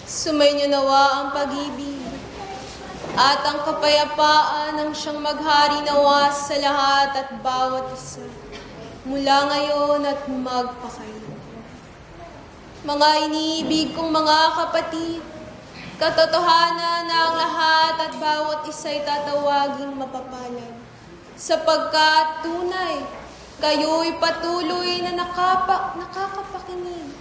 Sumainyo nawa ang pag-ibig at ang kapayapaan ng siyang maghari nawa sa lahat at bawat isa, mula ngayon at magpakayo. Mga iniibig kong mga kapatid, katotohanan na ang lahat at bawat isa'y tatawaging mapapalad, sapagkat tunay, kayo'y patuloy na nakakapakinig.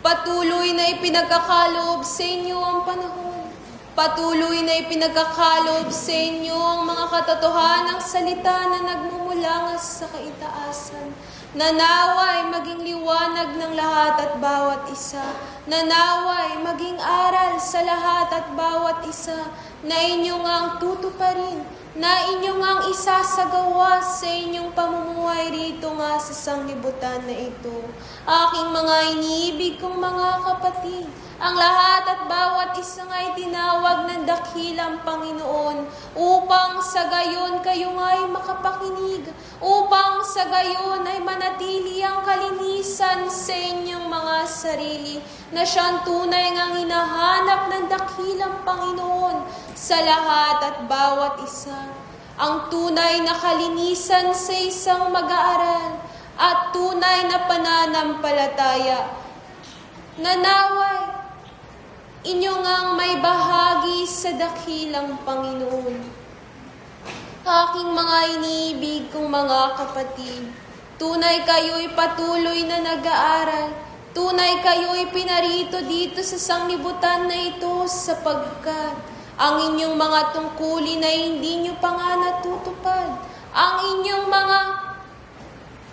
Patuloy na ipinagkakaloob sa inyo ang panahon. Patuloy na ipinagkakaloob sa inyo ang mga katotohanang salita na nagmumulangas sa kaitaasan. Nanaway maging liwanag ng lahat at bawat isa. Nanaway maging aral sa lahat at bawat isa na inyong ang tutuparin, na inyong ang isasagawa sa inyong pamumuhay rito nga sa sanglibutan na ito. Aking mga iniibig kong mga kapatid, ang lahat at bawat isa nga'y tinawag ng dakilang Panginoon upang sa gayon kayo nga'y makapakinig, upang sa gayon ay manatili ang kalinisan sa inyong mga sarili, na siyang tunay ngang hinahanap ng dakilang Panginoon sa lahat at bawat isa. Ang tunay na kalinisan sa isang mag-aaral at tunay na pananampalataya. Nanaway, inyo ngang may bahagi sa dakilang Panginoon. Aking mga iniibig kong mga kapatid, tunay kayo'y patuloy na nag-aaral. Tunay kayo'y pinarito dito sa sanglibutan na ito sapagkat ang inyong mga tungkulin ay hindi nyo pa nga natutupad. Ang inyong mga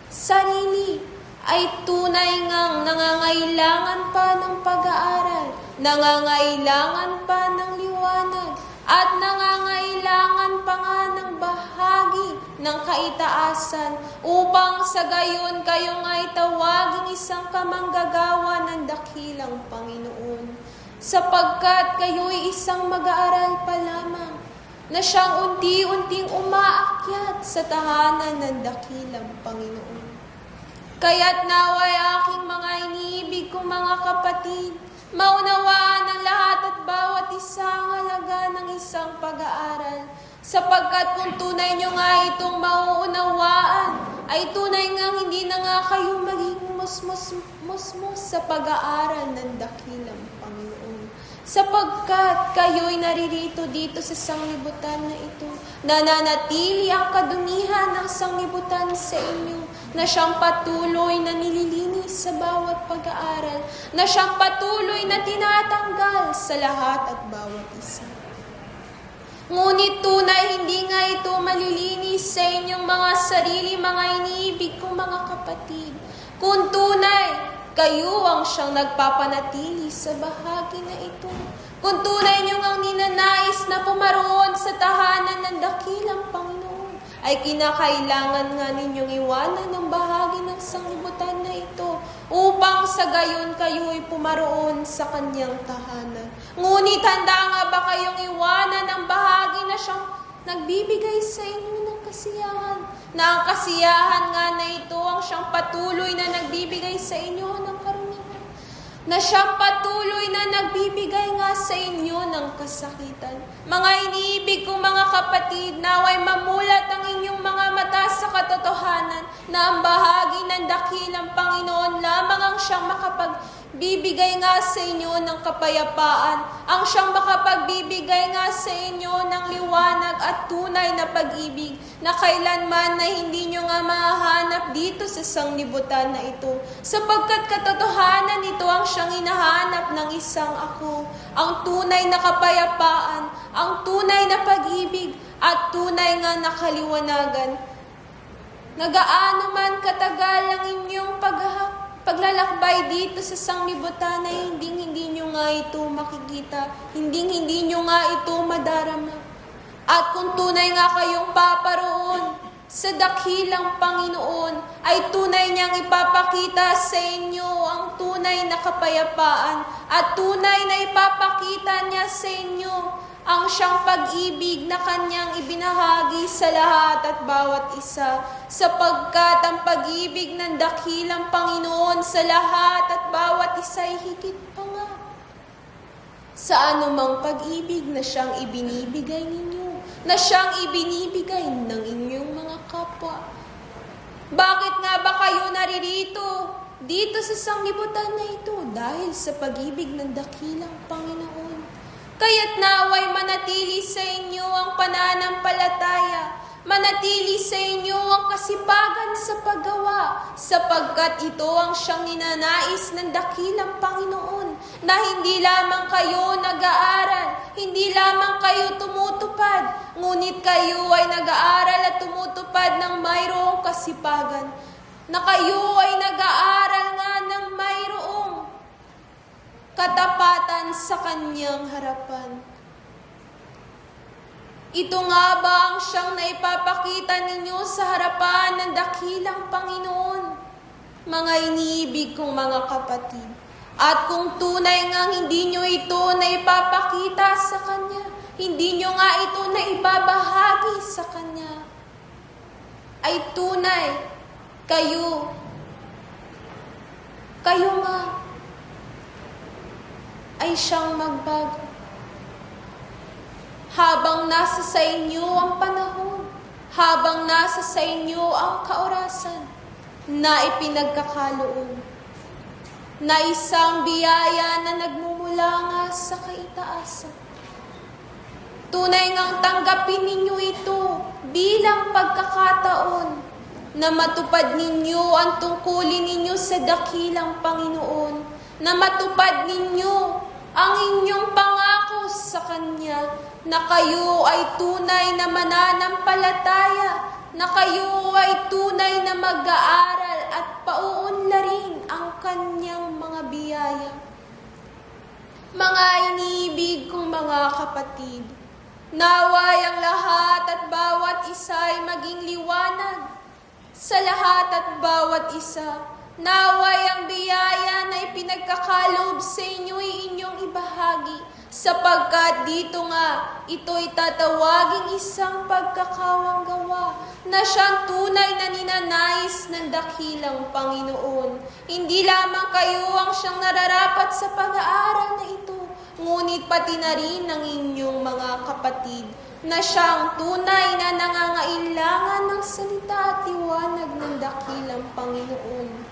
sarili ay tunay ngang nangangailangan pa ng pag-aaral, nangangailangan pa ng liwanag, at nangangailangan pa nga ng bahagi ng kaitaasan upang sa gayon kayong ay tawaging isang kamanggagawa ng dakilang Panginoon. Sapagkat kayo'y isang mag-aaral pa lamang na siyang unti-unting umaakyat sa tahanan ng dakilang Panginoon. Kaya't naway aking mga iniibig kong mga kapatid, maunawaan ng lahat at bawat isa ang halaga ng isang pag-aaral. Sapagkat kung tunay nyo nga itong mauunawaan, ay tunay nga hindi na nga kayo magiging musmos sa pag-aaral ng dakilang Panginoon. Sapagkat kayo'y naririto dito sa sanglibutan na ito, nananatili ang kadumihan ng sanglibutan sa inyo, na siyang patuloy na nililinis sa bawat pag-aaral, na siyang patuloy na tinatanggal sa lahat at bawat isa. Ngunit tunay hindi nga ito malilinis sa inyong mga sarili, mga iniibig kong mga kapatid. Kung tunay, kayo ang siyang nagpapanatili sa bahagi na ito. Kung tunay niyong ang ninanais na pumaroon sa tahanan ng dakilang Panginoon, ay kinakailangan nga ninyong iwanan ng bahagi ng sanglibutan na ito upang sa gayon kayo'y pumaroon sa kanyang tahanan. Ngunit handa nga ba kayong iwanan ang bahagi na siyang nagbibigay sa inyo ng kasiyahan? Na ang kasiyahan nga na ito ang siyang patuloy na nagbibigay sa inyo ng karumihan. Na siyang patuloy na nagbibigay nga sa inyo ng kasakitan. Mga iniibig kong mga kapatid, naway mamulat ang inyong mga mata sa katotohanan na ang bahagi ng dakilang Panginoon lamang ang siyang makapagbibigay nga sa inyo ng kapayapaan, ang siyang makapagbibigay nga sa inyo ng liwanag at tunay na pag-ibig na kailanman na hindi nyo nga mahanap dito sa sanglibutan na ito. Sapagkat katotohanan ito ang siyang hinahanap ng isang ako, ang tunay na kapayapaan, ang tunay na pag-ibig at tunay nga na kaliwanagan. Nagaano man katagal ang inyong paglalakbay dito sa sanglibutan ay hindi nyo nga ito makikita, hindi nyo nga ito madarama. At kung tunay nga kayong paparoon sa dakilang Panginoon, ay tunay niyang ipapakita sa inyo ang tunay na kapayapaan at tunay na ipapakita niya sa inyo ang siyang pag-ibig na kanyang ibinahagi sa lahat at bawat isa, sapagkat ang pag-ibig ng dakilang Panginoon sa lahat at bawat isa ay higit pa nga sa anumang pag-ibig na siyang ibinibigay ninyo, na siyang ibinibigay ng inyong mga kapwa. Bakit nga ba kayo naririto dito sa sanglibutan na ito? Dahil sa pag-ibig ng dakilang Panginoon. Kaya't naway manatili sa inyo ang pananampalataya, manatili sa inyo ang kasipagan sa paggawa, sapagkat ito ang siyang ninanais ng dakilang Panginoon, na hindi lamang kayo nag-aaral, hindi lamang kayo tumutupad, ngunit kayo ay nag-aaral at tumutupad ng mayroong kasipagan, na kayo ay nag-aaral nga ng mayroong katapatan sa kanyang harapan. Ito nga ba ang siyang naipapakita ninyo sa harapan ng dakilang Panginoon, mga iniibig kong mga kapatid? At kung tunay ngang hindi nyo ito naipapakita sa Kanya, hindi nyo nga ito naibabahagi sa Kanya, ay tunay kayo nga ay siyang magbago. Habang nasa sa inyo ang panahon, habang nasa sa inyo ang kaorasan na ipinagkakaloob, na isang biyaya na nagmumula nga sa kaitaasan. Tunay ngang tanggapin ninyo ito bilang pagkakataon na matupad ninyo ang tungkulin ninyo sa dakilang Panginoon, na matupad ninyo ang inyong pangako sa Kanya, na kayo ay tunay na mananampalataya, na kayo ay tunay na mag-aaral at pauunlarin ang Kanyang mga biyaya. Mga iniibig kong mga kapatid, naway ang lahat at bawat isa ay maging liwanag sa lahat at bawat isa. Naway ang biyaya na ipinagkakaloob sa inyo ay inyong ibahagi, sapagkat dito nga ito'y tatawaging isang pagkakawanggawa na siyang tunay na ninanais ng dakilang Panginoon. Hindi lamang kayo ang siyang nararapat sa pag-aaral na ito, ngunit pati na rin ang inyong mga kapatid, na siyang tunay na nangangailangan ng salita at liwanag ng dakilang Panginoon.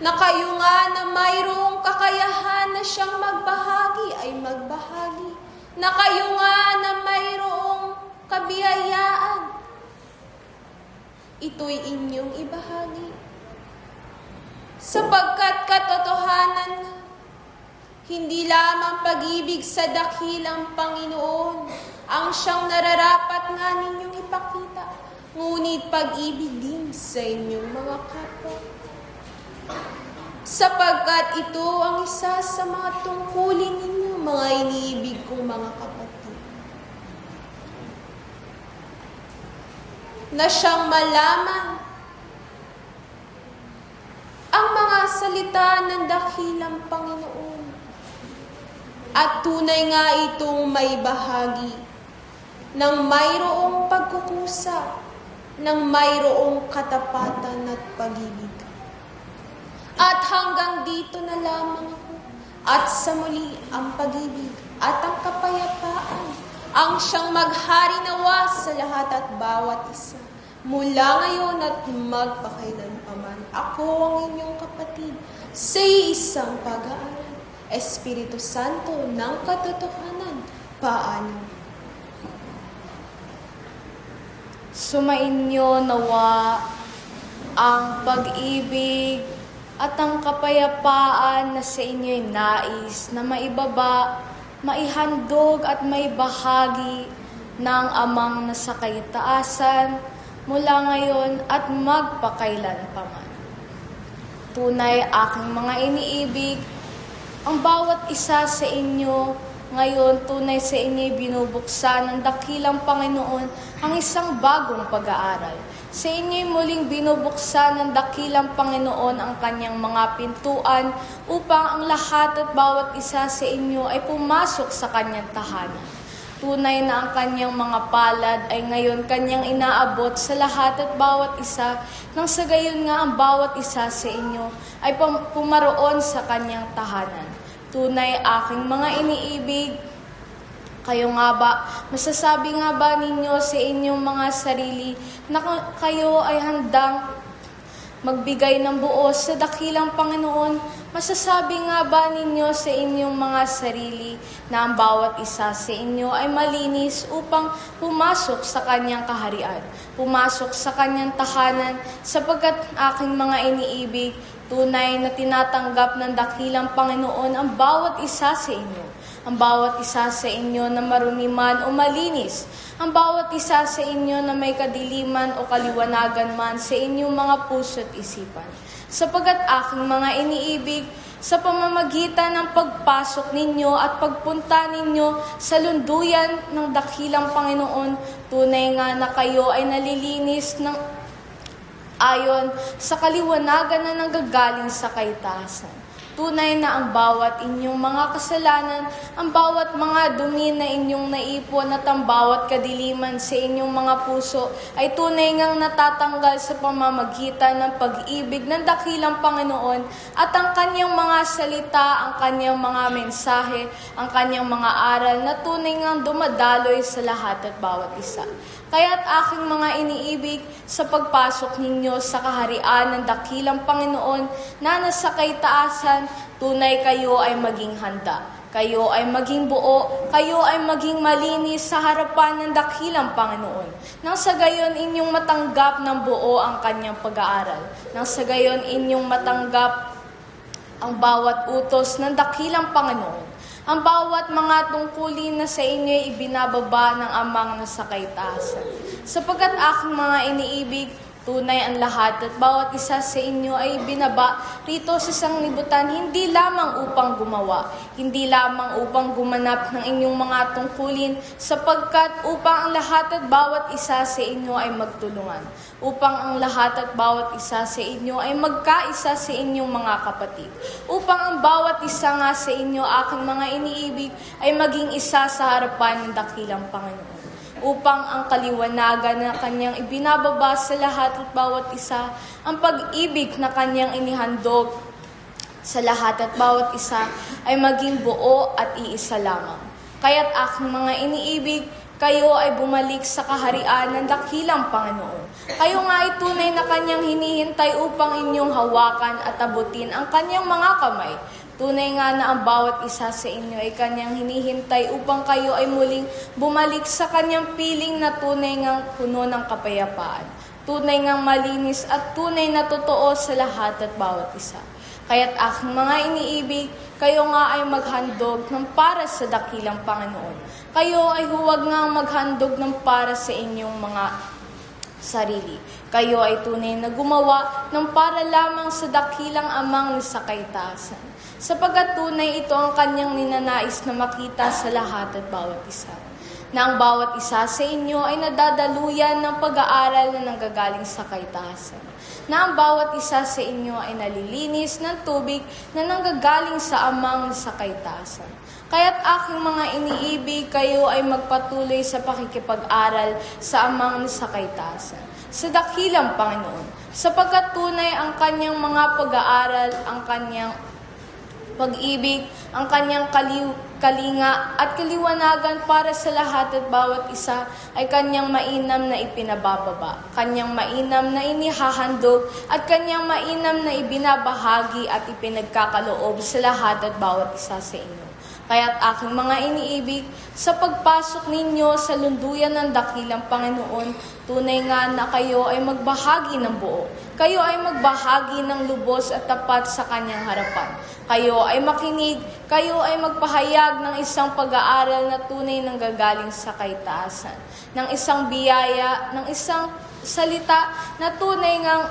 Na kayo nga na mayroong kakayahan na siyang magbahagi ay magbahagi. Na kayo nga na mayroong kabiyayaan, ito'y inyong ibahagi. Sapagkat katotohanan na, hindi lamang pag-ibig sa dakilang Panginoon ang siyang nararapat nga ninyong ipakita, ngunit pag-ibig din sa inyong mga kapwa. Sapagkat ito ang isa sa mga tungkulin ninyo, mga iniibig kong mga kapatid, na siyang malaman ang mga salita ng dakilang Panginoon, at tunay nga itong may bahagi ng mayroong pagkukusa, ng mayroong katapatan at pag-ibig. At hanggang dito na lamang ako, at sa muli ang pag-ibig at ang kapayapaan ang siyang maghari nawa sa lahat at bawat isa, mula ngayon at magpakailanpaman. Ako ang inyong kapatid sa isang pag-aaral, Espiritu Santo ng katotohanan. Paalam. Sumainyo nawa ang pag-ibig at ang kapayapaan na sa inyo'y nais na maibaba, maihandog at maibahagi ng Amang nasa kaitaasan mula ngayon at magpakailanpaman. Tunay aking mga iniibig, ang bawat isa sa inyo ngayon, tunay sa inyo'y binubuksan ng dakilang Panginoon ang isang bagong pag-aaral. Sa inyo'y muling binubuksan ng dakilang Panginoon ang kanyang mga pintuan upang ang lahat at bawat isa sa inyo ay pumasok sa kanyang tahanan. Tunay na ang kanyang mga palad ay ngayon kanyang inaabot sa lahat at bawat isa, nang sa gayon nga ang bawat isa sa inyo ay pumaroon sa kanyang tahanan. tunay aking mga iniibig. Kayo nga ba, masasabi nga ba ninyo sa inyong mga sarili na kayo ay handang magbigay ng buo sa dakilang Panginoon? Masasabi nga ba ninyo sa inyong mga sarili na ang bawat isa sa inyo ay malinis upang pumasok sa kanyang kaharian, pumasok sa kanyang tahanan, sapagkat aking mga iniibig, tunay na tinatanggap ng dakilang Panginoon ang bawat isa sa inyo. Ang bawat isa sa inyo na marumi man o malinis, ang bawat isa sa inyo na may kadiliman o kaliwanagan man sa inyong mga puso at isipan. Sapagkat aking mga iniibig, sa pamamagitan ng pagpasok ninyo at pagpunta ninyo sa lunduyan ng dakilang Panginoon, tunay nga na kayo ay nalilinis ng ayon sa kaliwanagan na nanggagaling sa kaitasan. Tunay na ang bawat inyong mga kasalanan, ang bawat mga dumi na inyong naipon at ang bawat kadiliman sa inyong mga puso ay tunay ngang natatanggal sa pamamagitan ng pag-ibig ng dakilang Panginoon at ang kanyang mga salita, ang kanyang mga mensahe, ang kanyang mga aral na tunay ngang dumadaloy sa lahat at bawat isa. Kaya't aking mga iniibig, sa pagpasok ninyo sa kaharian ng dakilang Panginoon na nasa kaitaasan, tunay kayo ay maging handa. Kayo ay maging buo, kayo ay maging malinis sa harapan ng dakilang Panginoon. Nang sa gayon inyong matanggap ng buo ang kanyang pag-aaral. Nang sa gayon inyong matanggap ang bawat utos ng dakilang Panginoon. Ang bawat mga tungkulin na sa inyo ay ibinababa ng Amang nasa kaitaasan. Sapagkat aking mga iniibig, tunay ang lahat at bawat isa sa inyo ay binaba rito sa sanglibutan, hindi lamang upang gumawa, hindi lamang upang gumanap ng inyong mga tungkulin, sapagkat upang ang lahat at bawat isa sa inyo ay magtulungan, upang ang lahat at bawat isa sa inyo ay magkaisa sa inyong mga kapatid, upang ang bawat isa nga sa inyo, aking mga iniibig, ay maging isa sa harapan ng dakilang Panginoon, upang ang kaliwanagan na kanyang ibinababa sa lahat at bawat isa, ang pag-ibig na kanyang inihandog sa lahat at bawat isa ay maging buo at iisa lamang. Kaya't aking mga iniibig, kayo ay bumalik sa kaharian ng dakilang Panginoon. Kayo nga ay tunay na kanyang hinihintay upang inyong hawakan at abutin ang kanyang mga kamay. Tunay nga na ang bawat isa sa inyo ay kanyang hinihintay upang kayo ay muling bumalik sa kanyang piling na tunay ngang puno ng kapayapaan, tunay ngang malinis at tunay na totoo sa lahat at bawat isa. Kaya't aking mga iniibig, kayo nga ay maghandog ng para sa dakilang Panginoon. Kayo ay huwag nga maghandog ng para sa inyong mga sarili. Kayo ay tunay na gumawa ng para lamang sa dakilang Amang sa kaitaasan. Sapagkat tunay ito ang kanyang ninanais na makita sa lahat at bawat isa. Na ang bawat isa sa inyo ay nadadaluyan ng pag-aaral na nanggagaling sa kaitaasan. Na ang bawat isa sa inyo ay nalilinis ng tubig na nanggagaling sa Amang sa kaitaasan. Kaya't aking mga iniibig, kayo ay magpatuloy sa pakikipag-aral sa Amang sa kaitaasan, sa dakilang Panginoon. Sapagkat tunay ang kanyang mga pag-aaral, ang kanyang pag-ibig, ang kanyang kalinga at kaliwanagan para sa lahat at bawat isa ay kanyang mainam na ipinabababa, kanyang mainam na inihahandog at kanyang mainam na ibinabahagi at ipinagkakaloob sa lahat at bawat isa sa inyo. Kaya't aking mga iniibig, sa pagpasok ninyo sa lunduyan ng dakilang Panginoon, tunay nga na kayo ay magbahagi ng buo. Kayo ay magbahagi ng lubos at tapat sa kanyang harapan. Kayo ay makinig, kayo ay magpahayag ng isang pag-aaral na tunay nang gagaling sa kaitaasan, ng isang biyaya, ng isang salita na tunay ngang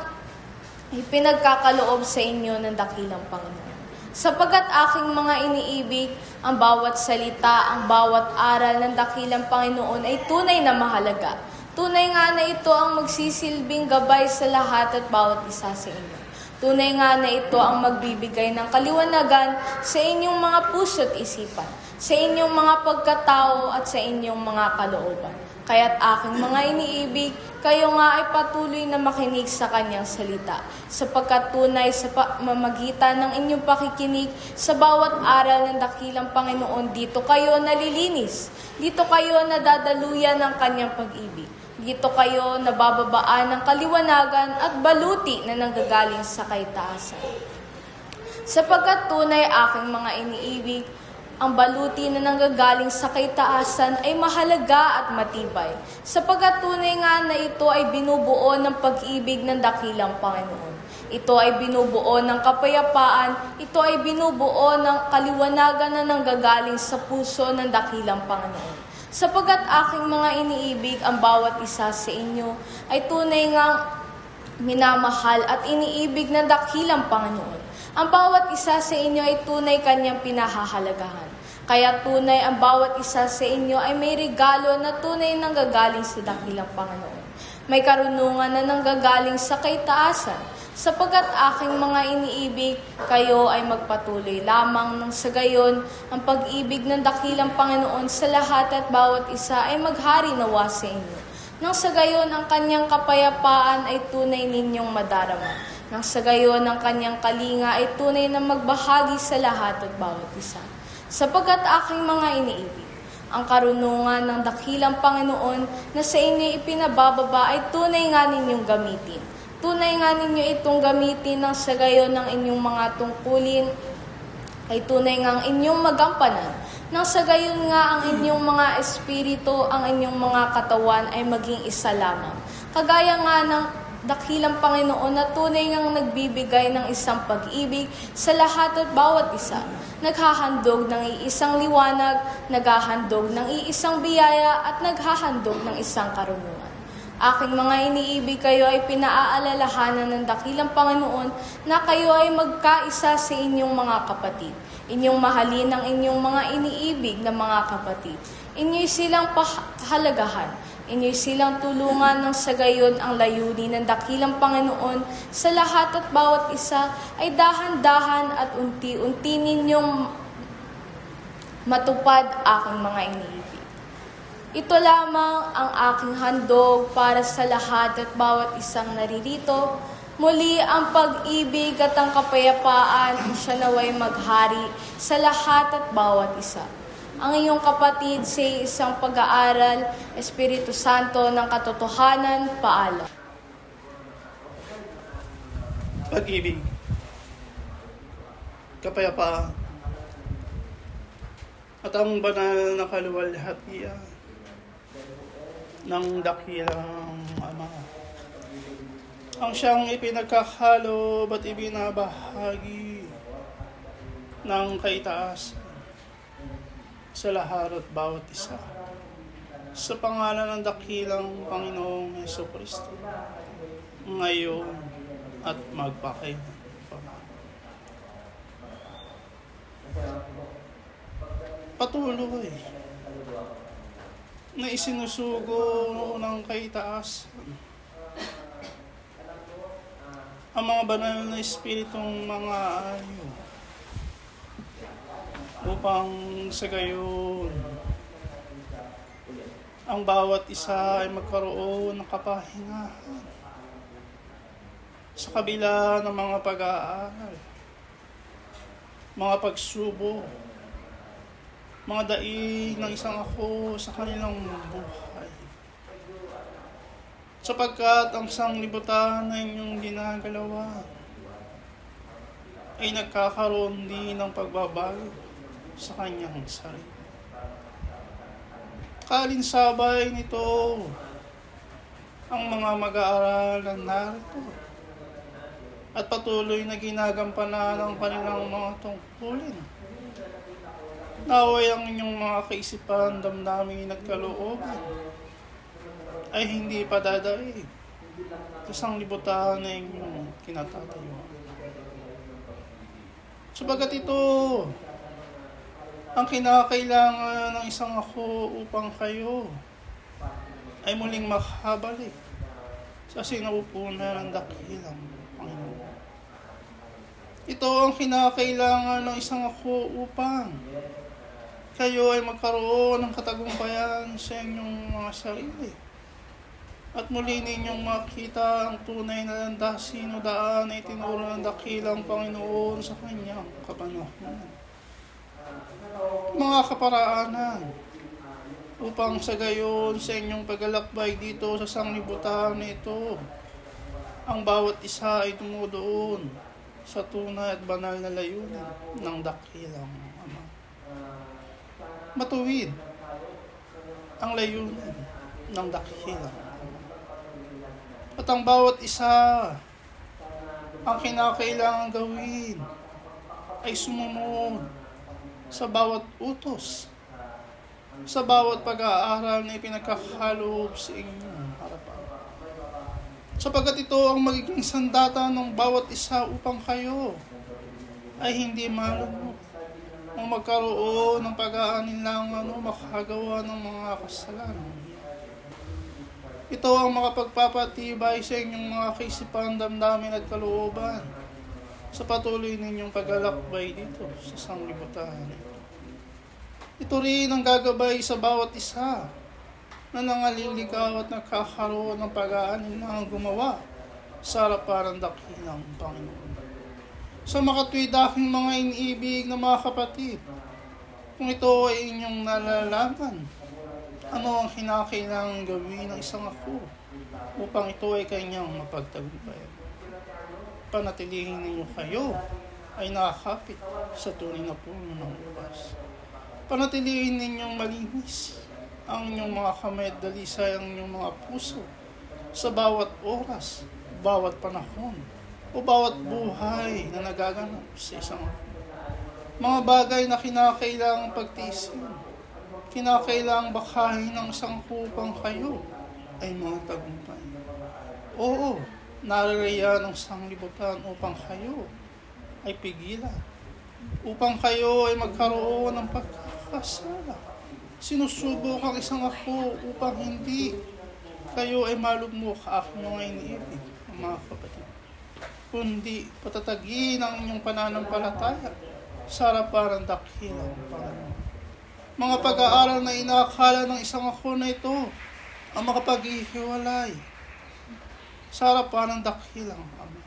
ipinagkakaloob sa inyo ng dakilang Panginoon. Sapagkat aking mga iniibig, ang bawat salita, ang bawat aral ng dakilang Panginoon ay tunay na mahalaga. Tunay nga na ito ang magsisilbing gabay sa lahat at bawat isa sa inyo. Tunay nga na ito ang magbibigay ng kaliwanagan sa inyong mga puso at isipan, sa inyong mga pagkatao at sa inyong mga kalooban. Kaya't aking mga iniibig, kayo nga ay patuloy na makinig sa kanyang salita, sapagkat tunay sa pamamagitan ng inyong pakikinig sa bawat aral ng dakilang Panginoon, dito kayo nalilinis, dito kayo nadadaluyan ng kanyang pag-ibig, dito kayo nabababaan ng kaliwanagan at baluti na nanggagaling sa kaitaasan. Sapagkat tunay aking mga iniibig, ang baluti na nanggagaling sa kaitaasan ay mahalaga at matibay, sapagkat tunay nga na ito ay binubuo ng pag-ibig ng dakilang Panginoon. Ito ay binubuo ng kapayapaan, ito ay binubuo ng kaliwanagan na nanggagaling sa puso ng dakilang Panginoon. Sapagkat aking mga iniibig, ang bawat isa sa inyo ay tunay ngang minamahal at iniibig ng dakilang Panginoon. Ang bawat isa sa inyo ay tunay kanyang pinahahalagahan. Kaya tunay ang bawat isa sa inyo ay may regalo na tunay nanggagaling sa dakilang Panginoon. May karunungan na nanggagaling sa kaitaasan. Sapagkat aking mga iniibig, kayo ay magpatuloy lamang nang sa gayon ang pag-ibig ng dakilang Panginoon sa lahat at bawat isa ay maghari nawa sa inyo. Nang sa gayon ang kanyang kapayapaan ay tunay ninyong madarama. Nang sa gayon ang kanyang kalinga ay tunay na magbahagi sa lahat at bawat isa. Sapagkat aking mga iniibig, ang karunungan ng dakilang Panginoon na sa inyo ipinabababa ay tunay nga ninyong gamitin. Tunay nga ninyo itong gamitin nang sa gayon ng inyong mga tungkulin ay tunay nga ang inyong magampanan. Nang sa gayon nga ang inyong mga espiritu, ang inyong mga katawan ay maging isa lamang. Kagaya nga ng dakilang Panginoon na tunay ngang nagbibigay ng isang pag-ibig sa lahat at bawat isa. Naghahandog ng iisang liwanag, naghahandog ng iisang biyaya at naghahandog ng isang karunungan. Aking mga iniibig, kayo ay pinaaalalahanan ng dakilang Panginoon na kayo ay magkaisa sa inyong mga kapatid. Inyong mahalin ang inyong mga iniibig na mga kapatid. Inyo'y silang pahalagahan. Inyo'y silang tulungan ng sa gayon ang layunin ng dakilang Panginoon sa lahat at bawat isa ay dahan-dahan at unti-unti ninyong matupad aking mga iniibig. Ito lamang ang aking handog para sa lahat at bawat isang naririto. Muli ang pag-ibig at ang kapayapaan siya naway maghari sa lahat at bawat isa. Ang iyong kapatid sa isang pag-aaral, Espiritu Santo ng katotohanan, paalam. Pag-ibig, kapayapaan, at ang banal na kaluwalhatian ng dakilang Ama. Ang siyang ipinagkakalob at ibinabahagi ng kaitaasan sa lahat at bawat isa. Sa pangalan ng dakilang Panginoong Jesucristo, ngayon at magpakailan. Patuloy na isinusugo ng kaitaasan ang mga banal na espiritong mga ayo upang sa gayon ang bawat isa ay magkaroon ng kapahingahan sa kabila ng mga pag-aaral, mga pagsubok, mga daig ng isang ako sa kanilang buhay. Sapagkat ang sanglibutan na inyong ginagalawan ay nagkakaroon din ng pagbabago sa kanyang sarili. Kalinsabay nito ang mga mag-aaral na narito at patuloy na ginagampanan ang kanilang mga tungkulin. Naway ang inyong mga kaisipan, damdamin at kalooban ay hindi pa dadaig sa sanglibutan na inyong kinatatayuan. Sabagat ito ang kinakailangan ng isang ako upang kayo ay muling makabalik sa sinaupunan ng dakilang Panginoon. Ito ang kinakailangan ng isang ako upang kayo ay magkaroon ng katagumpayan sa inyong mga sarili. At muli ninyong makita ang tunay na landasin o daan na itinuro ng dakilang Panginoon sa kanyang kapanahunan. Mga kaparaanan, upang sa gayon sa inyong paglalakbay dito sa sanglibutan na ito, ang bawat isa ay tumudoon sa tunay at banal na layunin ng dakilang Ama. Matuwid ang layunin ng dakilang Ama. At ang bawat isa, ang kinakailangan gawin ay sumunod sa bawat utos, sa bawat pag-aaral na ipinagkakaloob sa inyong harapan. Sapagkat ito ang magiging sandata ng bawat isa upang kayo ay hindi malumot o magkaroon ng pag-aalinlangan o makagawa ng mga kasalanan. Ito ang makapagpapatibay sa inyong mga kaisipan, damdamin at kalooban sa patuloy ninyong paglalakbay dito sa sanglibutan. Ito rin ang gagabay sa bawat isa na nangaliligaw at nakakaroon ng pag-aalinlangang gumawa sa harapan ng dakilang Panginoon. Sa makatwid aking mga iniibig na mga kapatid, kung ito ay inyong nalalaman, ano ang kinakailangan gawin ng isang ako upang ito ay kanyang mapagtagumpayan? Panatilihin ninyo kayo ay nakakapit sa tunay na puno ng ubas. Panatilihin ninyong malinis ang inyong mga kamay at dalisay, ang inyong mga puso sa bawat oras, bawat panahon, o bawat buhay na nagaganap sa isang ako. Mga bagay na kinakailangang pagtiisin, kinakailangang bakahin ng isang upang kayo ay mga tagumpay. Oo, naririyan ng sanglibutan upang kayo ay pigilan, upang kayo ay magkaroon ng pagkakasala. Sinusubok ang isang ako upang hindi kayo ay malugmok aking mga iniibig, mga kapatid, kundi patatagin ang inyong pananampalataya sa harapan ng dakilang Panginoon. Mga pag-aaral na inaakala ng isang ako na ito ang makapaghihiwalay sa harapan ng dakilang Ama.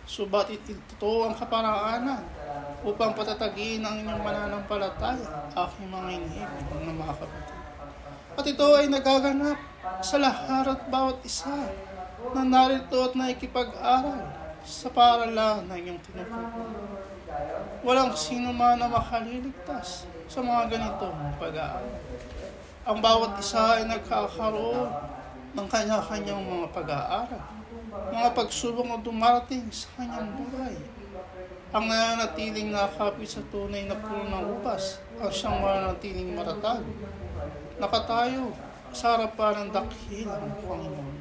Subalit ito ang kaparaanan upang patatagin ang inyong mananampalataya, aking mga iniibig ng mga kapatid. At ito ay nagaganap sa lahat at bawat isa na narito at naikipag-aral sa paaralan na inyong tinutukoy. Walang sino man na makaliligtas sa mga ganitong pag-aaral. Ang bawat isa ay nagkakaroon ng kanya-kanyang mga pag-aaral, mga pagsubok na dumarating sa kanyang buhay. Ang nananatiling nakakapit sa tunay na puno ng ubas, ang siyang mananatiling matatag, nakatayo sa harapan ng dakilang Panginoon.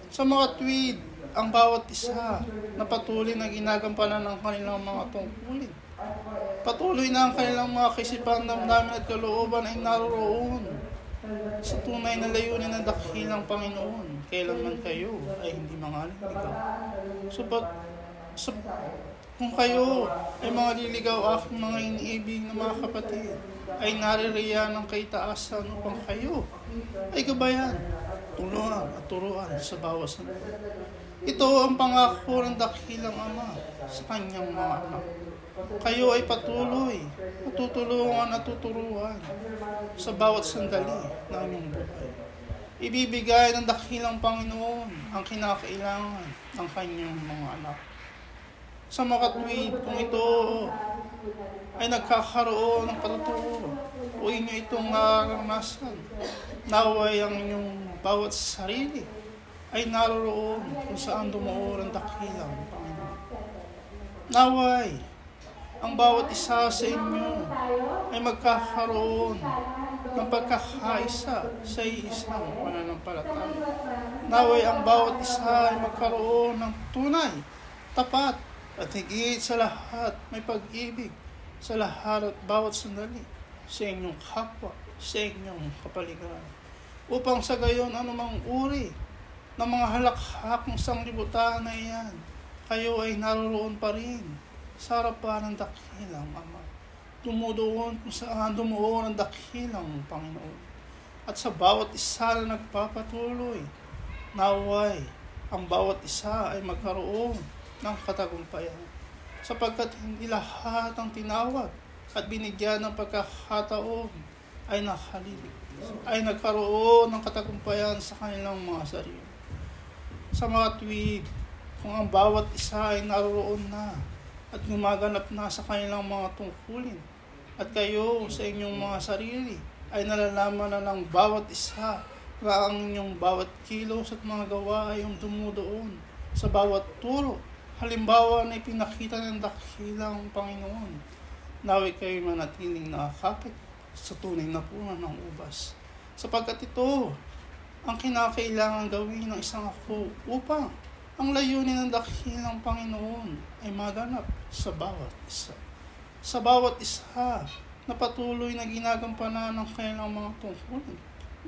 Sa mga tuwid, ang bawat isa na patuloy na ginagampanan ng kanilang mga tungkulin. Patuloy na ang kanilang mga kaisipan, damdamin at kalooban ay naroroon sa tunay na layunin ng dakilang Panginoon. Kailanman kayo ay hindi mangaliligaw. Kung kayo ay mga liligaw, aking mga iniibig na mga kapatid, ay naririyan ng kaitaasan upang kayo ay gabayan, tulungan at turuan sa bawat sandali. Ito ang pangako ng dakilang Ama sa kanyang mga anak. Kayo ay patuloy, matutulungan at tuturuan sa bawat sandali ng inyong buhay. Ibibigay ng dakilang Panginoon ang kinakailangan ng kanyang mga anak. Sa makatwid, kung ito ay nagkakaroon ng patutuo o inyo itong naranasan, naway ang inyong bawat sarili ay naroroon kung saan dumuo ang dakilang Panginoon. Naway, ang bawat isa sa inyo ay magkakaroon ng pagkakaisa sa isang pananampalataya. Naway, ang bawat isa ay magkaroon ng tunay, tapat, at higit sa lahat may pag-ibig sa lahat at bawat sandali sa inyong kapwa, sa inyong kapaligiran. Upang sa gayon anumang uri ng mga halakhak ng sanglibutan na iyan, kayo ay naroroon pa rin sa harapan ng dakilang Ama. dumudoon kung saan dumuon ang dakilang Panginoon. At sa bawat isa na nagpapatuloy, naway ang bawat isa ay magkaroon ng katagumpayan. Sapagkat hindi lahat ang tinawag at binigyan ng pagkakataon ay ay nagkaroon ng katagumpayan sa kanilang mga sarili. Sa mga tuwid, kung ang bawat isa ay naroon na at gumaganap na sa kanilang mga tungkulin, at kayo sa inyong mga sarili ay nalalaman na ng bawat isa na ang inyong bawat kilos at mga gawa ay yung dumudoon sa bawat turo. Halimbawa na ipinakita ng dakilang Panginoon, naway kayo manatiling nakakapit sa tunay na puno ng ubas. Sapagkat ito ang kinakailangan gawin ng isang ako upang ang layunin ng dakilang Panginoon ay maganap sa bawat isa. Sa bawat isa na patuloy na ginagampanan ng kanilang mga tungkulin,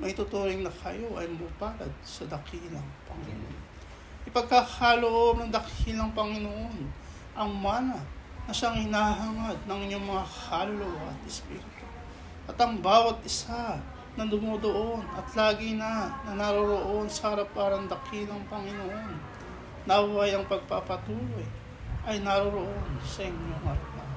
may tuturing na kayo ay mapalad sa dakilang Panginoon. Ipagkakaloob ng dakilang Panginoon ang mana na siyang hinahangad ng inyong mga kaluluwa at espiritu. At ang bawat isa na dumudoon at lagi na naroroon sa harapan ng dakilang Panginoon, naway ang pagpapatuloy ay naroroon sa inyong harapan.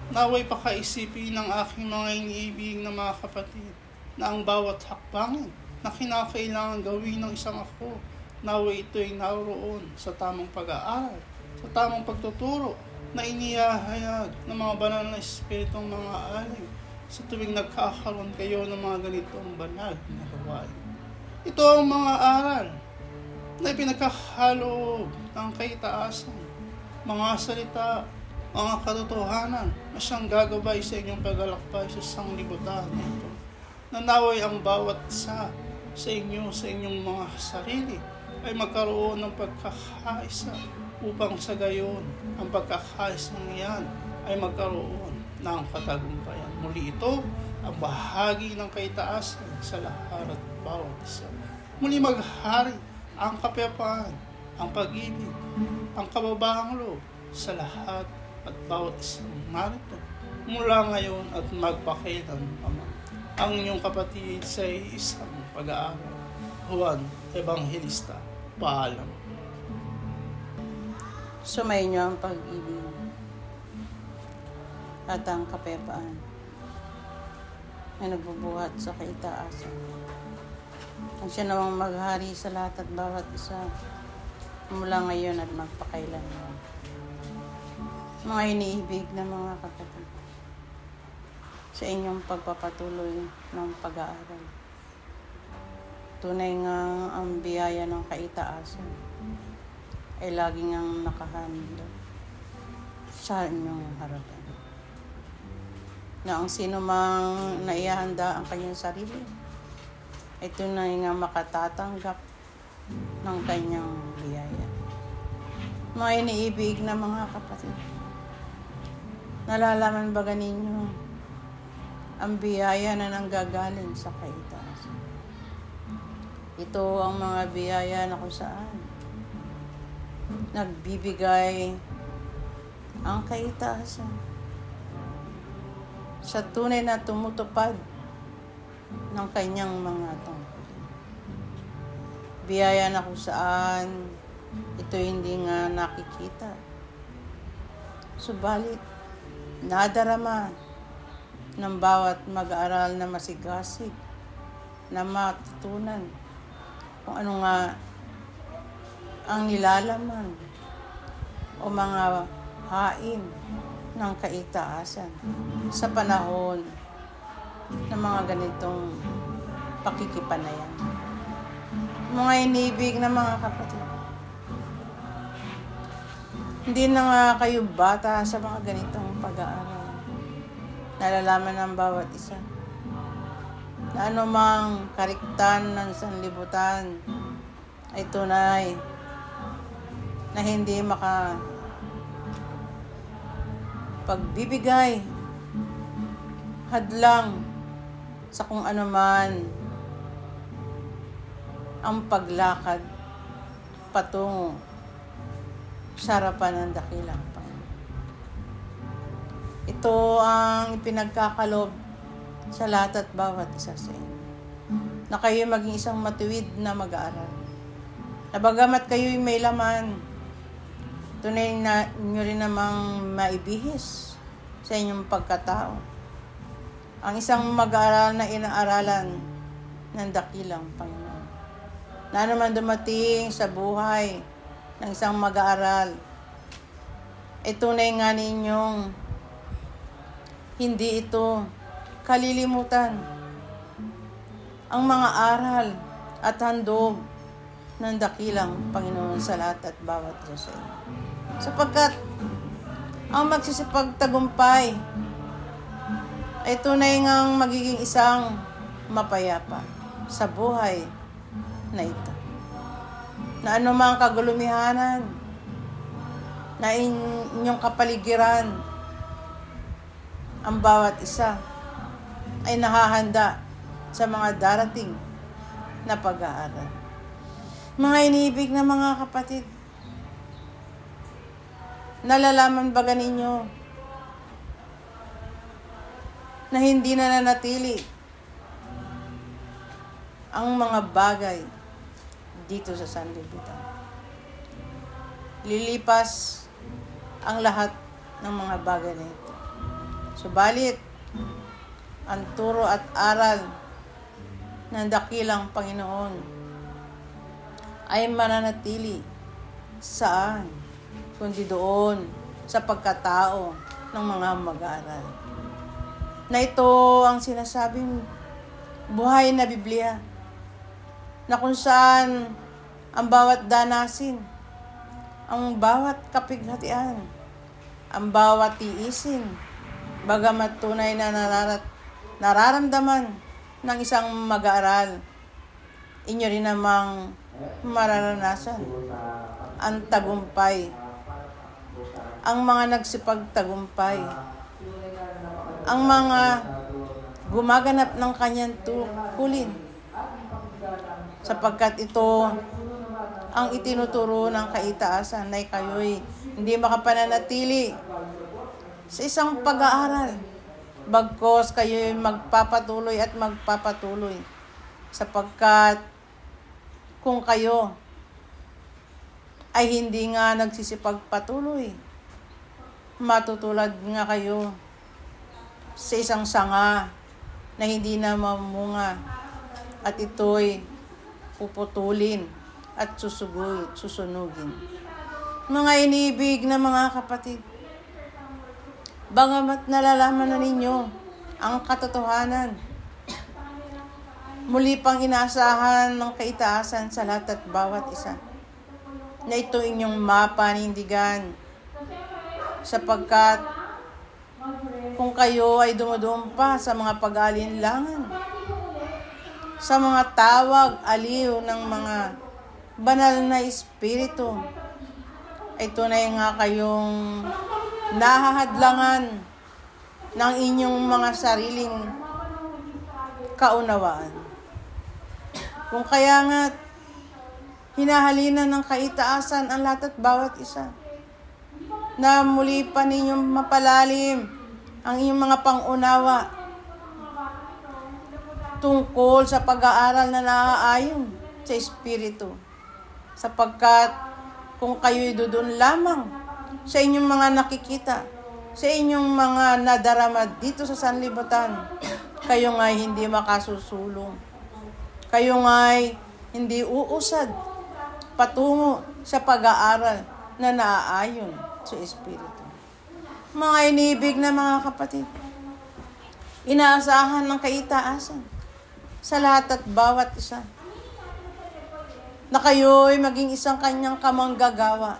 Naway pakaisipin ng aking mga iniibig na mga kapatid na ang bawat hakbangin na kinakailangan gawin ng isang ako, naway ito'y naroon sa tamang pag-aaral, sa tamang pagtuturo na inihahayag ng mga banal na espiritong mga alay sa tuwing nagkakaroon kayo ng mga ganitong banal na gawain. Ito ang mga aral na ipinagkakaloob ng kaitaasan, mga salita, mga katotohanan na siyang gagabay sa inyong paglalakbay sa sanglibutan nito. Nanaway ang bawat isa sa inyong mga sarili ay magkaroon ng pagkakaisa upang sa gayon ang pagkakaisa niyan ay magkaroon ng katagumpayan. Muli ito ang bahagi ng kaitaasan sa lahat at bawat isa. Muli maghari ang kapayapaan, ang pag-ibig, ang kababahang loob sa lahat at bawat isang narito mula ngayon at magpakailan naman. Ang inyong kapatid sa isang pag-aaral, Juan Evangelista. Paalam. Sumayin niyo ang pag-ibig at ang kapayapaan na nagbubuhat sa kaitaasan. Ang siya namang maghari sa lahat at bawat isa mula ngayon at magpakailanman. Mga iniibig na mga kapatid, sa inyong pagpapatuloy ng pag-aaral, tunay nga ang biyaya ng kaitaasan ay laging ang nakahanda sa inyong harapan. Na ang sino mang naihahanda ang kanyang sarili ay tunay nga makatatanggap ng kanyang biyaya. Mga iniibig na mga kapatid, nalalaman ba ninyo ang biyaya na nanggagaling sa kaitaasan? Ito ang mga biyaya na kung saan nagbibigay ang kaitaasan sa tunay na tumutupad ng kanyang mga tungkulin. Biyaya na kung saan ito hindi nga nakikita, subalit nadarama ng bawat mag-aaral na masigasig na matutunan kung ano nga ang nilalaman o mga hain ng kaitaasan sa panahon ng mga ganitong pakikipanayan. Mga inibig na mga kapatid, hindi na nga kayo bata sa mga ganitong pag-aaral. Nalalaman ng bawat isa na anumang kariktan ng sanlibutan ay tunay na hindi pagbibigay hadlang sa kung ano man ang paglakad patungo sa harapan ng dakilang Panginoon. Ito ang ipinagkakalob sa lahat at bawat isa sa inyo. Na kayo maging isang matuwid na mag-aaral. Na bagamat kayo'y may laman, tunay na nyo rin namang maibihis sa inyong pagkatao. Ang isang mag-aaral na inaaralan ng dakilang Panginoon. Na naman dumating sa buhay ng isang mag-aaral, ay tunay nga ninyong hindi ito kalilimutan. Ang mga aral at handog ng dakilang Panginoon sa lahat at bawat isa sa inyo. Sapagkat ang magsisipagtagumpay ay tunay ngang magiging isang mapayapa sa buhay na ito. Na anumang kagulumihanan na inyong kapaligiran, ang bawat isa ay nahahanda sa mga darating na pag-aaral. Mga iniibig na mga kapatid, nalalaman ba ninyo na hindi na nanatili ang mga bagay dito sa sanlibutan? Lilipas ang lahat ng mga bagay na ito. Subalit, ang turo at aral ng dakilang Panginoon ay mananatili saan? Kundi doon sa pagkatao ng mga mag-aaral. Na ito ang sinasabing buhay na Biblia, na kung saan ang bawat danasin, ang bawat kapighatian, ang bawat tiisin, bagamat tunay na nararamdaman ng isang mag-aaral, inyo rin namang mararanasan ang tagumpay, ang mga nagsipagtagumpay, ang mga gumaganap ng kanyang tungkulin, sapagkat ito ang itinuturo ng kaitaasan na kayo'y hindi makapananatili sa isang pag-aaral, bagkos kayo'y magpapatuloy at magpapatuloy, sapagkat kung kayo ay hindi nga nagsisipagpatuloy, matutulad nga kayo sa isang sanga na hindi na mamunga at ito'y puputulin at susunugin. Mga inibig na mga kapatid, bagamat nalalaman na ninyo ang katotohanan, muli pang inaasahan ng kaitaasan sa lahat at bawat isa na ito inyong mapanindigan, sapagkat kung kayo ay dumudoon pa sa mga pag-alinlangan, sa mga tawag, aliw ng mga banal na espiritu, ay tunay nga kayong nahahadlangan ng inyong mga sariling kaunawaan. Kung kaya nga hinahalinan ng kaitaasan ang lahat at bawat isa, na muli pa ninyong mapalalim ang inyong mga pangunawa tungkol sa pag-aaral na naaayon sa Espiritu. Sapagkat kung kayo'y doon lamang sa inyong mga nakikita, sa inyong mga nadarama dito sa sanlibutan, kayo nga'y hindi makasusulong. Kayo nga'y hindi uusad patungo sa pag-aaral na naaayon sa Espiritu. Mga inibig na mga kapatid, inaasahan ng kaitaasan sa lahat at bawat isa na kayo'y maging isang kanyang kamanggagawa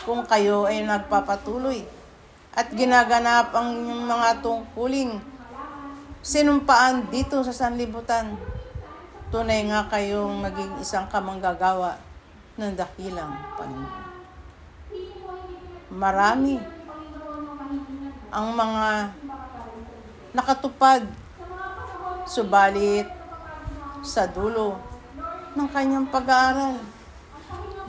kung kayo ay nagpapatuloy at ginaganap ang inyong mga tungkuling sinumpaan dito sa sanlibutan. Tunay nga kayong maging isang kamanggagawa ng dakilang Panginoon. Marami ang mga nakatupad, subalit sa dulo ng kanyang pag-aaral,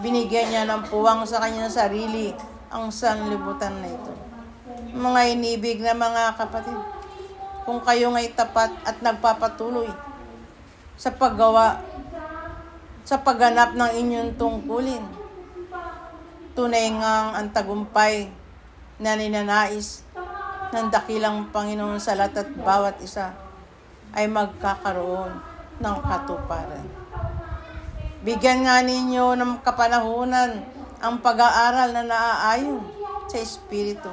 binigyan niya ng puwang sa kanyang sarili ang sanlibutan na ito. Mga inibig na mga kapatid, kung kayo nga'y tapat at nagpapatuloy sa paggawa, sa pagganap ng inyong tungkulin, tunay ngang ang tagumpay na ninanais ng dakilang Panginoon sa lahat at bawat isa ay magkakaroon ng katuparan. Bigyan nga ninyo ng kapanahunan ang pag-aaral na naaayon sa Espiritu,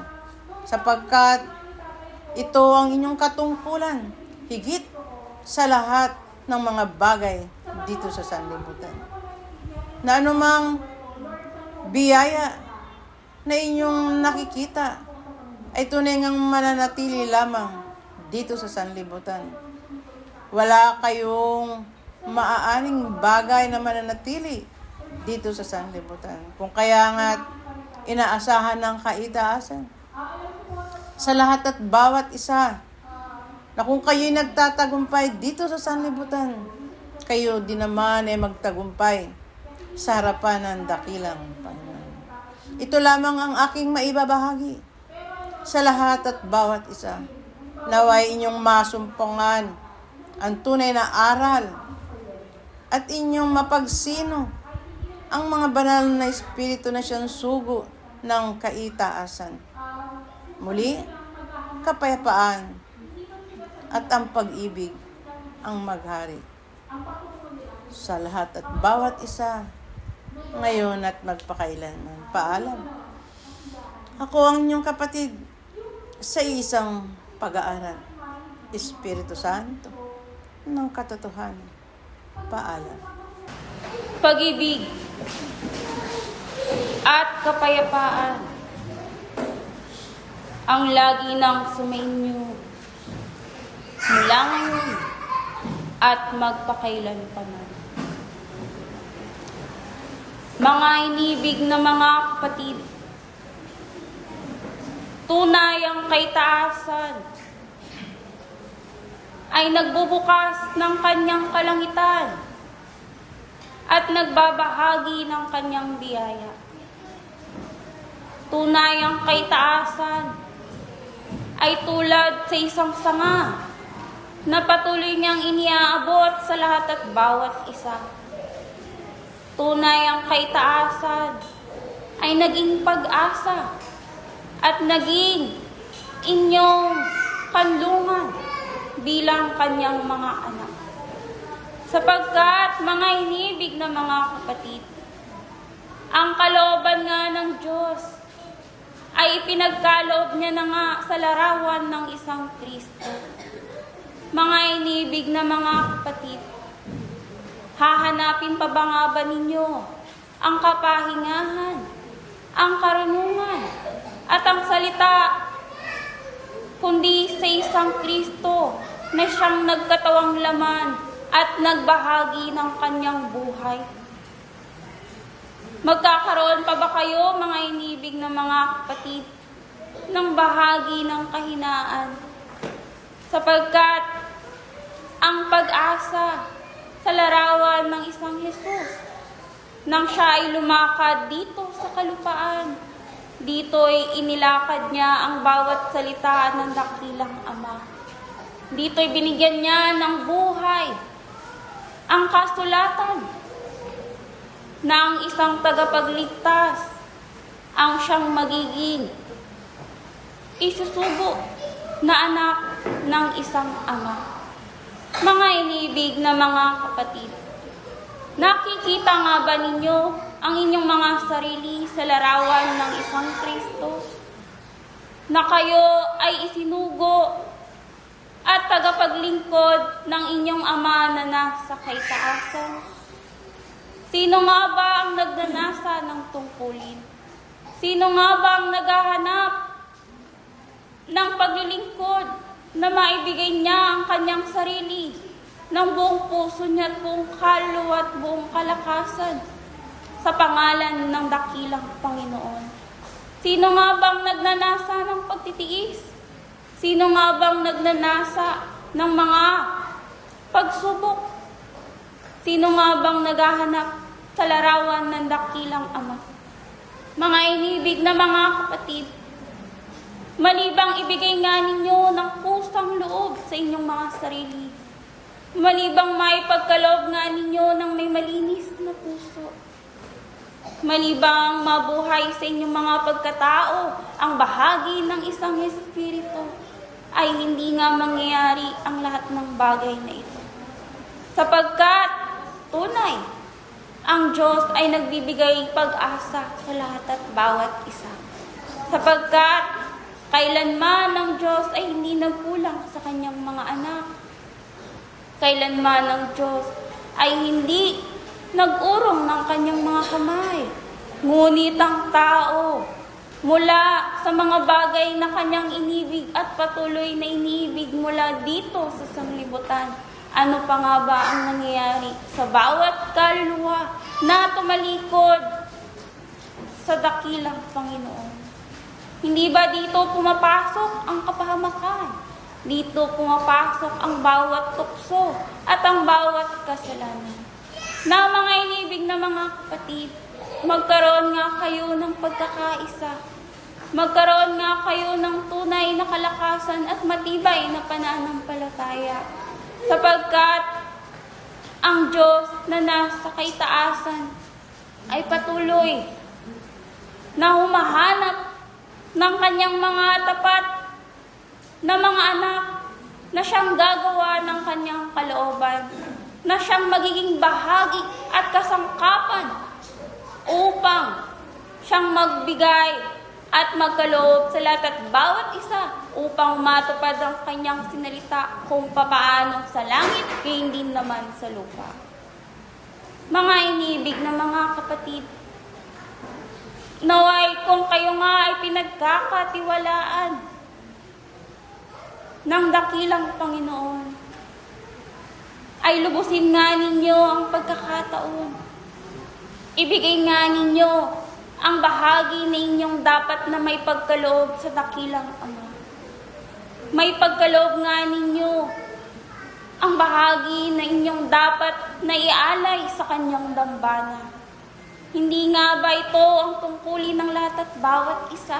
sapagkat ito ang inyong katungkulan higit sa lahat ng mga bagay dito sa sanlibutan. Na anumang biyaya na inyong nakikita ay tunay ngang mananatili lamang dito sa sanlibutan. Wala kayong maaaring bagay na mananatili dito sa sanlibutan. Kung kaya nga inaasahan ng kaitaasan sa lahat at bawat isa na kung kayo'y nagtatagumpay dito sa sanlibutan, kayo din naman ay magtagumpay sa harapan ng dakilang Panginoon. Ito lamang ang aking maibabahagi sa lahat at bawat isa. Naway inyong masumpungan ang tunay na aral at inyong mapagsino ang mga banal na espiritu na siyang sugo ng kaitaasan. Muli, kapayapaan at ang pag-ibig ang maghari sa lahat at bawat isa, ngayon at magpakailanman. Paalam. Ako ang inyong kapatid sa isang pag-aaral, Espiritu Santo ng katotohanan. Paalam. Pag-ibig at kapayapaan ang lagi nang sumainyo mula ngayon at magpakailanman. Mga inibig na mga kapatid, tunay ang kaitaasan ay nagbubukas ng kanyang kalangitan at nagbabahagi ng kanyang biyaya. Tunay ang kaitaasan ay tulad sa isang sanga na patuloy niyang iniaabot sa lahat at bawat isa. Tunay ang kaitaasan ay naging pag-asa at naging inyong kanlungan bilang kanyang mga anak. Sapagkat mga inibig na mga kapatid, ang kalooban nga ng Diyos ay ipinagkaloob niya na nga sa larawan ng isang Kristo. Mga inibig na mga kapatid, hahanapin pa ba nga ba ninyo ang kapahingahan, ang karunungan, at ang salita, kundi sa isang Kristo na siyang nagkatawang laman at nagbahagi ng kanyang buhay? Magkakaroon pa ba kayo, mga inibig na mga kapatid, ng bahagi ng kahinaan? Sapagkat ang pag-asa sa larawan ng isang Jesus, nang siya ay lumakad dito sa kalupaan, dito ay inilakad niya ang bawat salita ng dakilang Ama. Dito ay binigyan niya ng buhay ang kasulatan na ang isang tagapagligtas ang siyang magiging isusubo na anak ng isang ama. Mga inibig na mga kapatid, nakikita nga ba ninyo ang inyong mga sarili sa larawan ng isang Kristo na kayo ay isinugo at tagapaglingkod ng inyong Ama na nasa kaitaasan? Sino nga ba ang nagnanasa ng tungkulin? Sino nga ba ang naghahanap ng paglilingkod na maibigay niya ang kanyang sarili ng buong puso niya at buong kaluluwa at buong kalakasan sa pangalan ng dakilang Panginoon? Sino nga bang nagnanasa ng pagtitiis? Sino nga bang nagnanasa ng mga pagsubok? Sino nga bang naghahanap sa larawan ng dakilang Ama? Mga inibig na mga kapatid, Malibang ibigay nga ninyo ng kusang loob sa inyong mga sarili. Malibang maipagkaloob nga ninyo ng may malinis na puso. Malibang mabuhay sa inyong mga pagkatao ang bahagi ng isang espiritu, ay hindi nga mangyayari ang lahat ng bagay na ito. Sapagkat tunay, ang Diyos ay nagbibigay pag-asa sa lahat at bawat isa. Sapagkat kailanman ang Diyos ay hindi nagkulang sa kanyang mga anak. Kailanman ang Diyos ay hindi nag-urong ng kanyang mga kamay. Ngunit ang tao, mula sa mga bagay na kanyang inibig at patuloy na inibig mula dito sa sanglibutan, ano pa nga ba ang nangyayari sa bawat kaluluwa na tumalikod sa dakilang Panginoon? Hindi ba dito pumapasok ang kapahamakan? Dito pumapasok ang bawat tukso at ang bawat kasalanan. Na mga inibig na mga kapatid, magkaroon nga kayo ng pagkakaisa. Magkaroon nga kayo ng tunay na kalakasan at matibay na pananampalataya. Sapagkat ang Diyos na nasa kaitaasan ay patuloy na humahanap ng kanyang mga tapat na mga anak na siyang gagawa ng kanyang kalooban, na siyang magiging bahagi at kasangkapan upang siyang magbigay at magkaloob sa lahat at bawat isa upang matupad ang kanyang sinalita kung papaano sa langit, gayon din naman sa lupa. Mga inibig na mga kapatid, naway kung kayo nga ay pinagkakatiwalaan ng dakilang Panginoon, ay lubusin nga ninyo ang pagkakataon. Ibigay nga ninyo ang bahagi na inyong dapat na may pagkaloob sa dakilang Ama. May pagkaloob nga ninyo ang bahagi na inyong dapat na ialay sa kanyang dambana. Hindi nga ba ito ang tungkulin ng lahat at bawat isa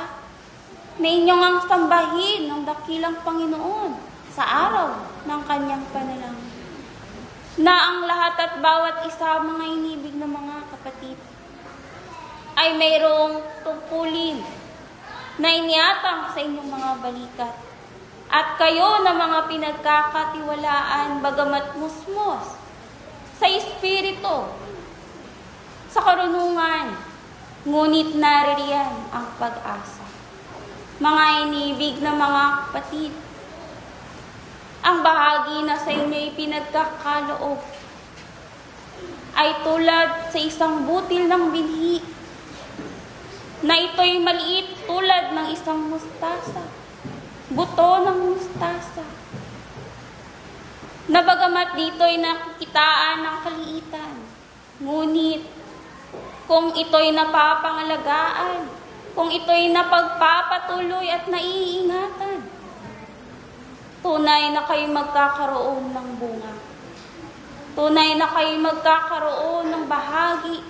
na inyong ang sambahin ng dakilang Panginoon sa araw ng kanyang panalangin? Na ang lahat at bawat isa, mga inibig na mga kapatid, ay mayroong tungkulin na iniatang sa inyong mga balikat. At kayo na mga pinagkakatiwalaan, bagamat musmos, sa espiritu, sa karunungan, ngunit naririyan ang pag-asa. Mga inibig na mga kapatid, ang bahagi na sa inyo'y pinagkakaloob ay tulad sa isang butil ng binhi na ito'y maliit tulad ng isang mustasa, buto ng mustasa, na bagamat dito'y nakikitaan ng kaliitan, ngunit kung ito'y napapangalagaan, kung ito'y napagpapatuloy at naiingatan, tunay na kayo magkakaroon ng bunga. Tunay na kayo magkakaroon ng bahagi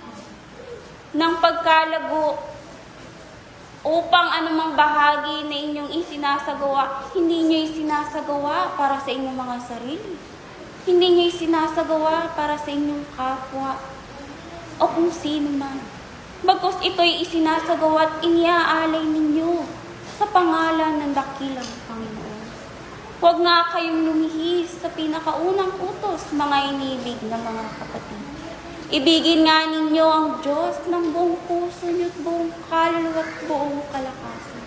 ng pagkalago upang anumang bahagi na inyong isinasagawa, hindi nyo isinasagawa para sa inyong mga sarili. Hindi nyo isinasagawa para sa inyong kapwa o kung sino man. Bagkus ito'y isinasagawa at iniaalay ninyo sa pangalan ng dakilang Panginoon. Huwag nga kayong lumihis sa pinakaunang utos, mga inibig na mga kapatid. Ibigin nga ninyo ang Diyos ng buong puso niyo at buong kaluluwa at buong kalakasan.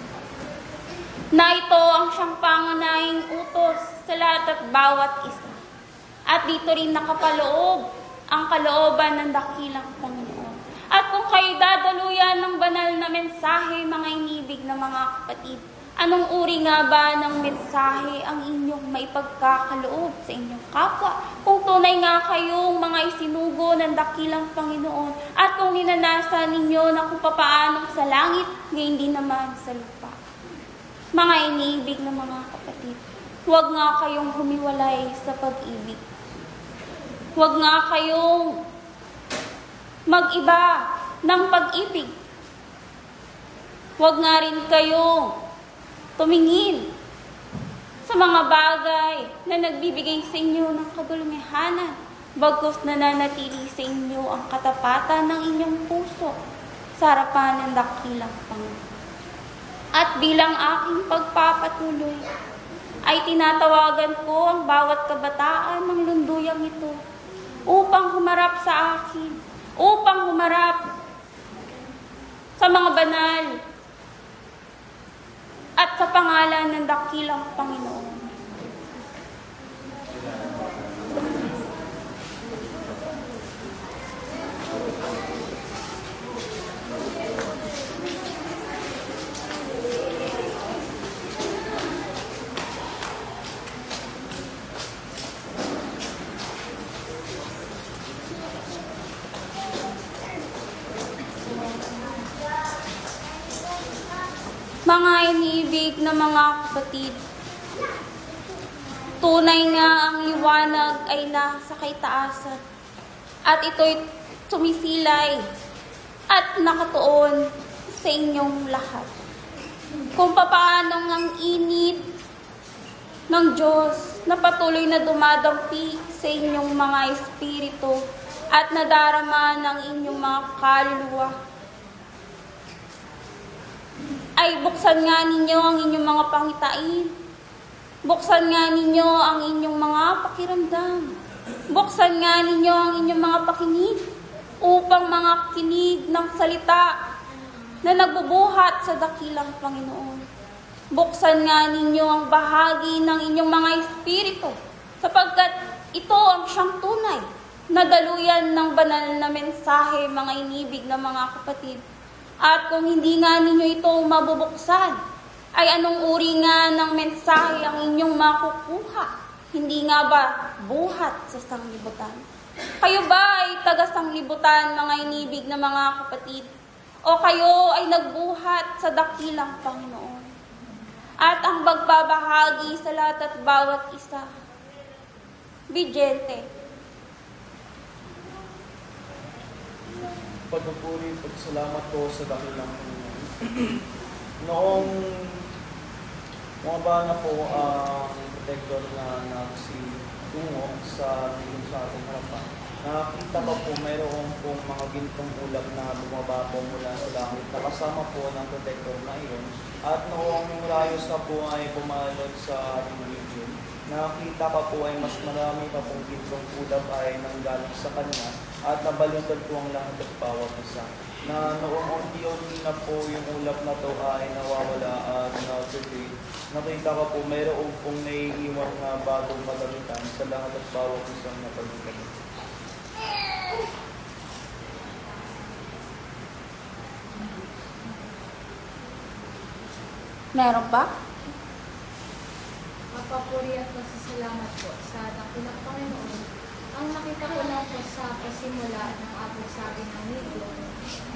Na ito ang siyang pangunahing utos sa lahat at bawat isa. At dito rin nakapaloob ang kalooban ng dakilang Panginoon. At kung kayo dadaluyan ng banal na mensahe, mga inibig na mga kapatid, anong uri nga ba ng mensahe ang inyong maipagkakaloob sa inyong kapwa? Kung tunay nga kayong mga isinugo ng dakilang Panginoon at kung ninanasan ninyo na kung papaano sa langit, ngayon din naman sa lupa. Mga iniibig na mga kapatid, huwag nga kayong humiwalay sa pag-ibig. Huwag nga kayong mag-iba ng pag-ibig. Huwag nga rin kayong tumingin sa mga bagay na nagbibigay sa inyo ng kabulumihanan, bagkus nananatili sa inyo ang katapatan ng inyong puso sa harapan ng dakilang Panginoon. At bilang aking pagpapatuloy, ay tinatawagan ko ang bawat kabataan ng lunduyang ito upang humarap sa akin, upang humarap sa mga banal at sa pangalan ng dakilang Panginoon. Mga iniibig na mga kapatid, tunay nga ang liwanag ay nasa kaitaasan at ito'y sumisilay at nakatuon sa inyong lahat. Kung papaano ang init ng Diyos na patuloy na dumadampi sa inyong mga espiritu at nadarama ng inyong mga kaluluwa, ay buksan nga ninyo ang inyong mga pangitain. Buksan nga ninyo ang inyong mga pakiramdam. Buksan nga ninyo ang inyong mga pakinig upang mga kinig ng salita na nagbubuhat sa dakilang Panginoon. Buksan nga ninyo ang bahagi ng inyong mga espiritu sapagkat ito ang siyang tunay na daluyan ng banal na mensahe, mga inibig na mga kapatid. At kung hindi nga ninyo ito mabubuksan, ay anong uri nga ng mensahe ang inyong makukuha? Hindi nga ba buhat sa sanglibutan? Kayo ba ay taga-sanglibutan, mga inibig na mga kapatid? O kayo ay nagbuhat sa dakilang Panginoon? At ang magbabahagi sa lahat at bawat isa, Bigente. Pagpupuri, pagsalamat ko sa dakilang Panginoon. Noong mga na po ang protector na nagsitungo sa ating harapan, nakakita pa po mayroon pong mga gintong ulap na bumaba po mula sa langit. Nakasama po ng protector na iyon. At noong rayos na po ay bumalot sa ating region, nakakita pa po ay mas marami pa pong gintong ulap ay nanggaling sa kanya at nabalutad po ang lahat at bawat isa. Na noong unti-unti na po yung ulap na to ay nawawala at na-fade, nakita ko po mayroon pong naiiwan na bagong kagamitan sa lahat at bawat isang napagamitan. Meron pa? Mapapuri at pasasalamat po sa dakilang Panginoon. Ang nakita ko lang po sa pasimula ng ating sabi ng video,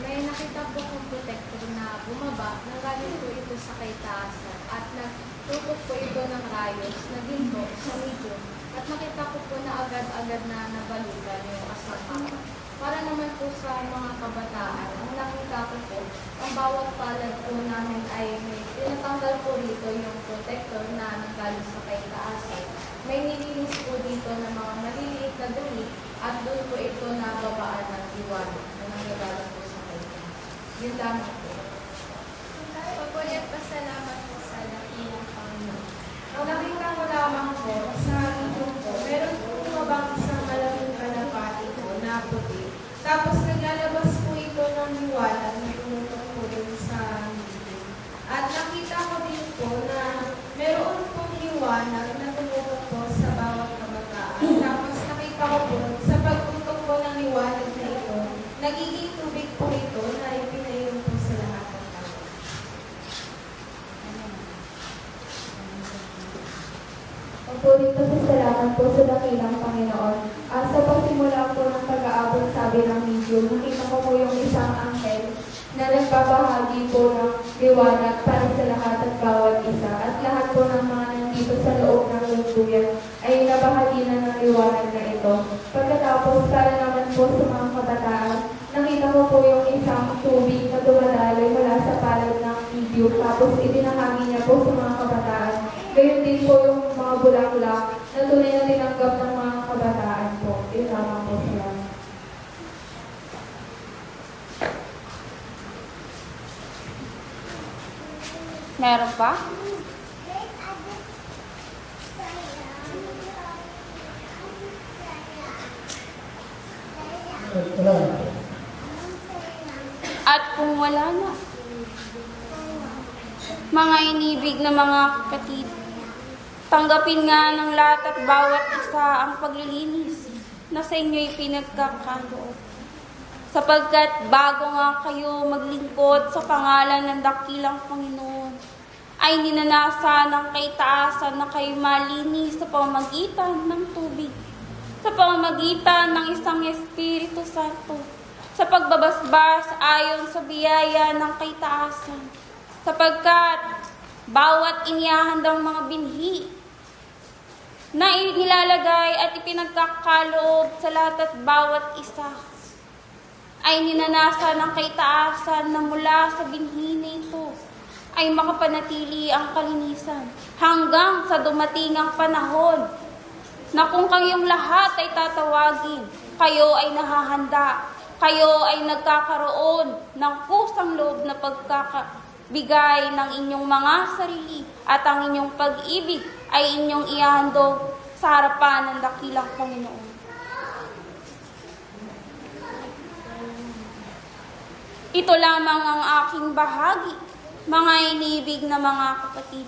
may nakita po kong protector na bumaba, nanggaling po ito sa kaitaasan at nagtutok po ito ng rayos na ginto sa medium at nakita ko po na agad-agad na nabalutan yung kasama. Para naman po sa mga kabataan, ang nakita ko po, ang bawat palad po namin ay may tinatanggal po dito yung protector na nanggaling sa kaitaasan. May nilinis po dito ng mga maliliit na dumi at doon po ito nababaan ng liwanag na nanggagaling po sa kaitaasan. Yun lamang po. Pagpuli at pasalamat po sa dakilang Panginoon. Ang nakita ko lamang po sa video po, meron po lumabang isang malaking kalapati po na puti. Tapos naglalabas po ito ng liwanag na tumutok po dun sa video. At nakita ko din po na meron pong liwanag na tumutok po sa bawat kabataan. Tapos nakita ko po sa pagtutok po ng liwanag na ito, nagiging tubig po ito na ipinayong po sa lahat ng tao. Pagpuli po sa salamat po sa dakilang Panginoon. Sa pagsimula po ng pag-aabot sabi ng video, nakita ko po yung isang anghel na nagbabahagi po ng liwanag para sa lahat at bawat isa. At lahat po ng mga nandito sa loob ng lungguyan ay nabahagi na ng liwanag na ito. Pagkatapos, para naman po sa mga kabataan, nakita ko po yung isang tubig na dumadaloy mula sa palad ng video tapos ibinahagi niya po sa mga kabataan. Gayon din po yung mga bulaklak na tunay na tinanggap ng mga kabataan po. Yun lamang po sila. Meron pa? At kung wala na, mga inibig na mga kapatid, tanggapin nga ng lahat at bawat isa ang paglilinis na sa inyo'y pinagkakaloob. Sapagkat bago nga kayo maglingkod sa pangalan ng dakilang Panginoon, ay ninanasa ng kaitaasan na kayo malinis sa pamamagitan ng tubig, sa pamamagitan ng isang Espiritu Santo, sa pagbabasbas ayon sa biyaya ng kaitaasan, sapagkat bawat inihahandang mga binhi na inilalagay at ipinagkakaloob sa lahat at bawat isa ay ninanasa ng kaitaasan na mula sa binhi na ito ay makapanatili ang kalinisan hanggang sa dumating ang panahon na kung kayong lahat ay tatawagin, kayo ay nahahanda, kayo ay nagkakaroon ng kusang loob na pagkakabigay ng inyong mga sarili at ang inyong pag-ibig ay inyong ihahandog sa harapan ng dakilang Panginoon. Ito lamang ang aking bahagi, mga inibig na mga kapatid.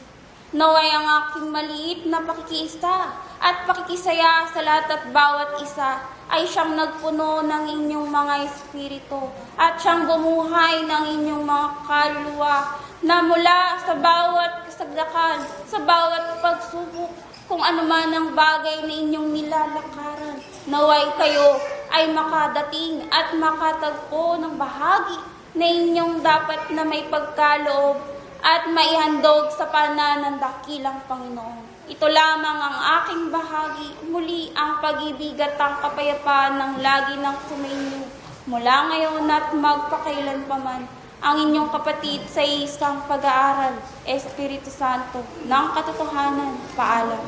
Naway ang aking maliit na pakikiisa at pakikisaya sa lahat at bawat isa ay siyang nagpuno ng inyong mga espiritu at siyang bumuhay ng inyong mga kaluluwa na mula sa bawat kasagdakan, sa bawat pagsubok, kung ano man ang bagay na inyong nilalakaran, naway kayo ay makadating at makatagpo ng bahagi na inyong dapat na may pagkaloob at maihandog sa pana ng dakilang Panginoon. Ito lamang ang aking bahagi, muli ang pag-ibig at ang kapayapaan ng lagi ng sumainyo mula ngayon at magpakailanpaman, ang inyong kapatid sa isang pag-aaral, Espiritu Santo, ng katotohanan. Paalam.